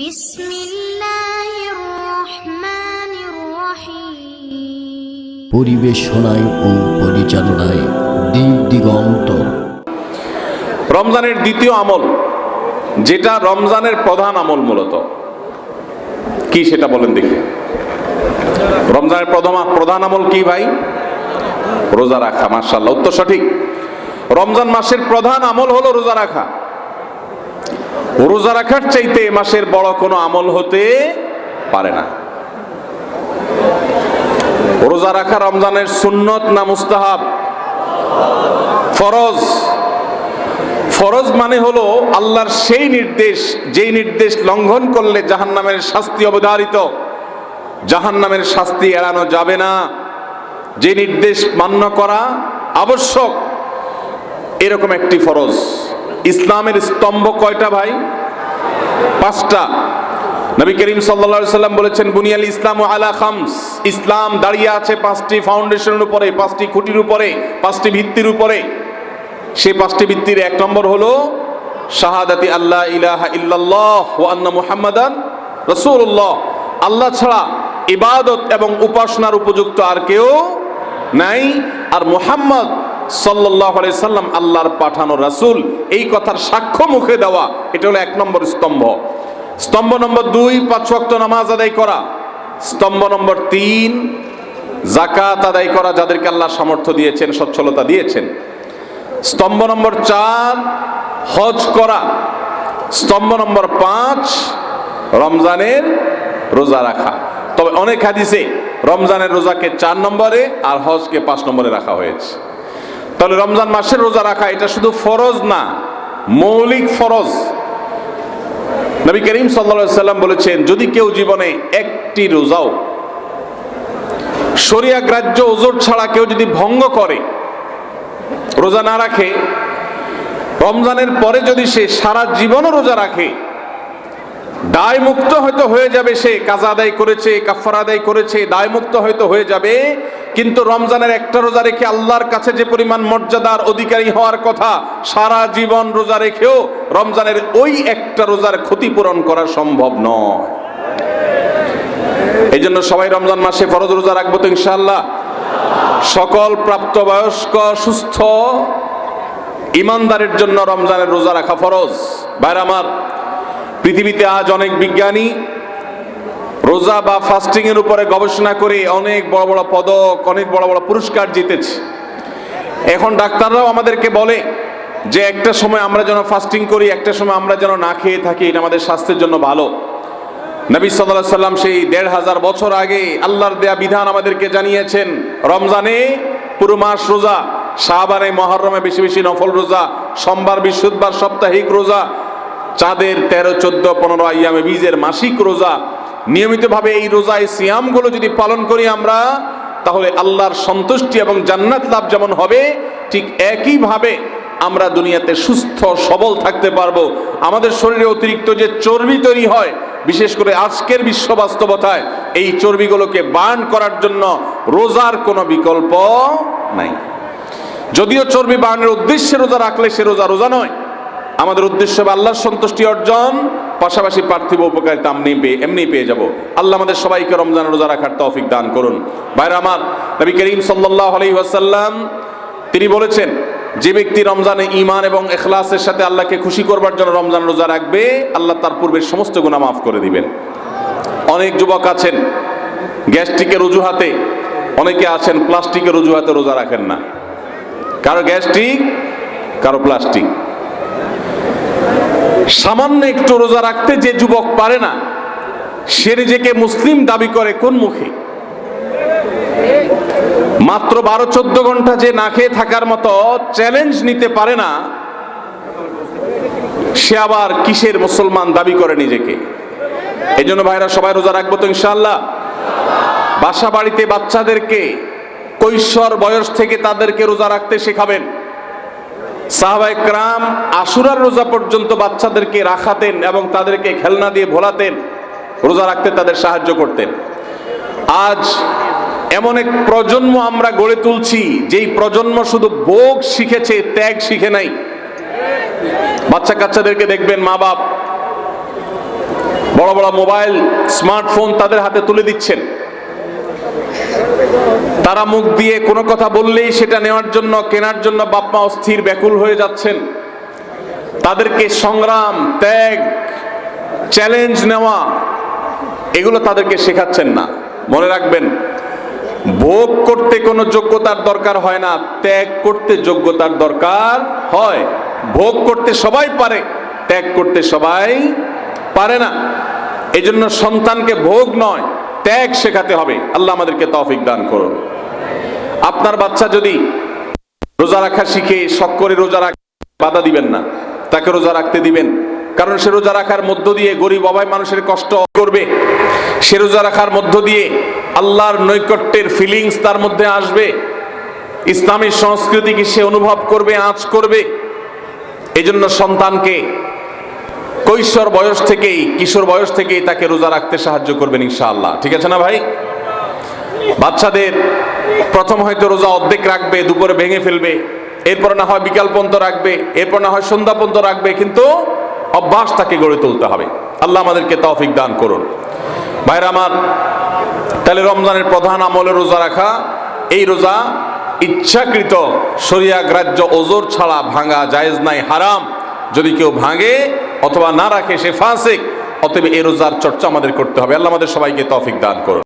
বিসমিল্লাহির রহমানির রহিম। পরিবেশনায় ও পরিচালনায় দিগন্ত। রমজানের দ্বিতীয় আমল, যেটা রমজানের প্রধান আমল, মূলত কি সেটা বলেন দেখি। রমজানের প্রধান আমল কি ভাই? রোজা রাখা। মাশাআল্লাহ, উত্তর সঠিক। রমজান মাসের প্রধান আমল হলো রোজা রাখা। রোজা রাখার চাইতে এ মাসের বড় কোনো আমল হতে পারে না। রোজা রাখা রমজানের সুন্নত না মুস্তাহাব? ফরজ। ফরজ মানে হলো আল্লাহর সেই নির্দেশ, যেই নির্দেশ লঙ্ঘন করলে জাহান্নামের শাস্তি অবধারিত, জাহান্নামের শাস্তি এড়ানো যাবে না, যে নির্দেশ মান্য করা আবশ্যক, এরকম একটি ফরজ। ইসলামের স্তম্ভ কয়টা ভাই? পাঁচটা। নবী করিম সাল্লাল্লাহু আলাইহি সাল্লাম বলেছেন, বুনিয়াল ইসলামু আলা খামস। ইসলাম দাঁড়িয়ে আছে পাঁচটি ফাউন্ডেশনের উপরে, পাঁচটি খুঁটির উপরে, পাঁচটি ভিত্তির উপরে। সেই পাঁচটি ভিত্তির এক নম্বর হলো শাহাদাতি আল্লাহ ইলাহা ইল্লাল্লাহ ওয়া আন্না মুহাম্মাদান রাসূলুল্লাহ। আল্লাহ ছাড়া ইবাদত এবং উপাসনার উপযুক্ত আর কেউ নাই, আর মুহাম্মদ সাল্লাল্লাহু আলাইহি সাল্লাম আল্লাহর পাঠানো রাসূল, এই কথার সাক্ষ্য মুখে দেওয়া, এটা হলো এক নম্বর স্তম্ভ। স্তম্ভ নম্বর 2, 5 ওয়াক্ত নামাজ আদায় করা। স্তম্ভ নম্বর 3, যাকাত আদায় করা, যাদেরকে আল্লাহ সামর্থ্য দিয়েছেন, সচ্ছলতা দিয়েছেন। স্তম্ভ নম্বর 4, হজ করা। স্তম্ভ নম্বর 5, রমজানের রোজা রাখা। তবে অনেক হাদিসে রমজানের রোজাকে 4 নম্বরে আর হজকে 5 নম্বরে রাখা হয়েছে। তাহলে রমজান মাসের রোজা রাখা এটা শুধু ফরজ না, মৌলিক ফরজ। নবী করিম সাল্লাল্লাহু আলাইহি সাল্লাম বলেছেন, যদি কেউ জীবনে একটি রোজাও শরিয়া গ্রাহ্য ওযর ছাড়া কেউ যদি ভঙ্গ করে, রোজা না রাখে, রমজানের পরে যদি সে সারা জীবনও রোজা রাখে, দায় মুক্ত হয়তো হয়ে যাবে। সে কাজা আদায় করেছে, কাফারা আদায় করেছে, দায় মুক্ত হয়তো হয়ে যাবে, কিন্তু রমজানের একটা রোজা রেখে আল্লাহর কাছে যে পরিমাণ মর্যাদার অধিকারী হওয়ার কথা, সারা জীবন রোজা রেখেও রমজানের ওই একটা রোজার ক্ষতিপূরণ করা সম্ভব নয়। এই জন্য সবাই রমজান মাসে ফরজ রোজা রাখবো তো ইনশাআল্লাহ। সকল প্রাপ্তবয়স্ক সুস্থ ইমানদারের জন্য রমজানের রোজা রাখা ফরজ। ভাইরা আমার, পৃথিবীতে আজ অনেক বিজ্ঞানী রোজা বা ফাস্টিং এর উপরে গবেষণা করে অনেক বড় বড় পদক, অনেক বড় বড় পুরস্কার জিতেছে। এখন ডাক্তাররাও আমাদেরকে বলে যে একটা সময় আমরা যেন ফাস্টিং করি, একটা সময় আমরা যেন না খেয়ে থাকি, এটা আমাদের স্বাস্থ্যের জন্য ভালো। নবী সাল্লাল্লাহু আলাইহি সাল্লাম সেই ১৫০০ বছর আগে আল্লাহর দেয়া বিধান আমাদেরকে জানিয়েছেন। রমজানে পুরো মাস রোজা, শাবানে মুহররমে বেশি বেশি নফল রোজা, সোমবার বৃহস্পতিবার সাপ্তাহিক রোজা, চাঁদের 13, 14, 15 আইয়ামে বীজের মাসিক রোজা। নিয়মিতভাবে এই রোজায় সিয়ামগুলো যদি পালন করি আমরা, তাহলে আল্লাহর সন্তুষ্টি এবং জান্নাত লাভ যেমন হবে, ঠিক একইভাবে আমরা দুনিয়াতে সুস্থ সবল থাকতে পারবো। আমাদের শরীরে অতিরিক্ত যে চর্বি তৈরি হয়, বিশেষ করে আজকের বিশ্ব বাস্তবতায়, এই চর্বিগুলোকে বার্ন করার জন্য রোজার কোনো বিকল্প নাই। যদিও চর্বি বার্নের উদ্দেশ্যে রোজা রাখলে সে রোজা রোজা নয়। আমাদের উদ্দেশ্য হবে আল্লাহর সন্তুষ্টি অর্জন, পাশাপাশি পার্থিব উপকারিতা এমনি পেয়ে যাব। আল্লাহ আমাদের সবাইকে রমজান রোজা রাখার তৌফিক দান করুন। ভাইরা আমার, নবী করিম সাল্লাল্লাহু আলাইহি ওয়াসাল্লাম তিনি বলেছেন, যে ব্যক্তি রমজানে ঈমান এবং ইখলাসের সাথে আল্লাহকে খুশি করবার জন্য রমজান রোজা রাখবে, আল্লাহ তার পূর্বের সমস্ত গুনাহ মাফ করে দিবেন। অনেক যুবক আছেন গ্যাস্ট্রিকের অজুহাতে, অনেকে আছেন প্লাস্টিকের অজুহাতে রোজা রাখেন না। কারো গ্যাস্ট্রিক, কারো প্লাস্টিক। সামান্য একটু রোজা রাখতে যে যুবক পারে না, সে নিজেকে মুসলিম দাবি করে কোন মুখে? মাত্র 12-14 ঘন্টা যে না খেয়ে থাকার মতো চ্যালেঞ্জ নিতে পারে না, সে আবার কিসের মুসলমান দাবি করে নিজেকে? এই জন্য ভাইরা, সবাই রোজা রাখবো তো ইনশাআল্লাহ। বাসা বাড়িতে বাচ্চাদেরকে কৈশোর বয়স থেকে তাদেরকে রোজা রাখতে শেখাবেন। সাহাবায়ে কেরাম আশুরার রোজা পর্যন্ত বাচ্চাদেরকে রাখাতেন এবং তাদেরকে খেলনা দিয়ে ভোলাতেন, রোজা রাখতে তাদের সাহায্য করতেন। আজ এমন এক প্রজন্ম আমরা গড়ে তুলছি, যেই প্রজন্ম শুধু ভোগ শিখেছে, ত্যাগ শিখে নাই। বাচ্চা কাচ্চাদেরকে দেখবেন মা বাপ বড় বড় মোবাইল, স্মার্টফোন তাদের হাতে তুলে দিচ্ছেন। তারা মুখ দিয়ে কোনো কথা বললেই সেটা নেওয়ার জন্য, কেনার জন্য বাপ মা অস্থির ব্যাকুল হয়ে যাচ্ছেন। তাদেরকে সংগ্রাম, ত্যাগ, চ্যালেঞ্জ নেওয়া, এগুলো তাদেরকে শেখাচ্ছেন না। মনে রাখবেন, ভোগ করতে কোনো যোগ্যতার দরকার হয় না, ত্যাগ করতে যোগ্যতার দরকার হয়। ভোগ করতে সবাই পারে, ত্যাগ করতে সবাই পারে না। এজন্য সন্তানকে ভোগ নয়, ত্যাগ শেখাতে হবে। আল্লাহ আমাদেরকে তৌফিক দান করুন। আপনার বাচ্চা যদি রোজা রাখা শিখে শখ করে রোজা রাখে, বাধা দিবেন না, তাকে রোজা রাখতে দিবেন। কারণ সে রোজা রাখার মধ্য দিয়ে গরিব অভাব মানুষের কষ্ট করবে। সে রোজা রাখার মধ্য দিয়ে আল্লাহর নৈকট্যের ফিলিংস তার মধ্যে আসবে, ইসলামী সংস্কৃতিকে সে অনুভব করবে, আঁচ করবে। এজন্য সন্তানকে কৈশোর বয়স থেকেই, কিশোর বয়স থেকেই তাকে রোজা রাখতে সাহায্য করবেন ইনশাআল্লাহ। ঠিক আছে না ভাই? বাচ্চাদের প্রথম হয়তো রোজা অর্ধেক রাখবে, দুপুরে ভেঙে ফেলবে, এরপর না হয় বিকাল পর্যন্ত রাখবে, এরপর না হয় সন্ধ্যা পর্যন্ত রাখবে, কিন্তু অভ্যাস তাকে গড়ে তুলতে হবে। আল্লাহ আমাদেরকে তৌফিক দান করুন। ভাইরা আমার, তাহলে রমজানের প্রধান আমলে রোজা রাখা। এই রোজা ইচ্ছাকৃত শরিয়া গ্রাহ্য ওজর ছাড়া ভাঙা জায়েজ নাই, হারাম। যদি কেউ ভাঙে অথবা না রাখে সে ফাসিক। অতএব এই রোজার চর্চা আমাদের করতে হবে। আল্লাহ আমাদের সবাইকে তৌফিক দান করুন।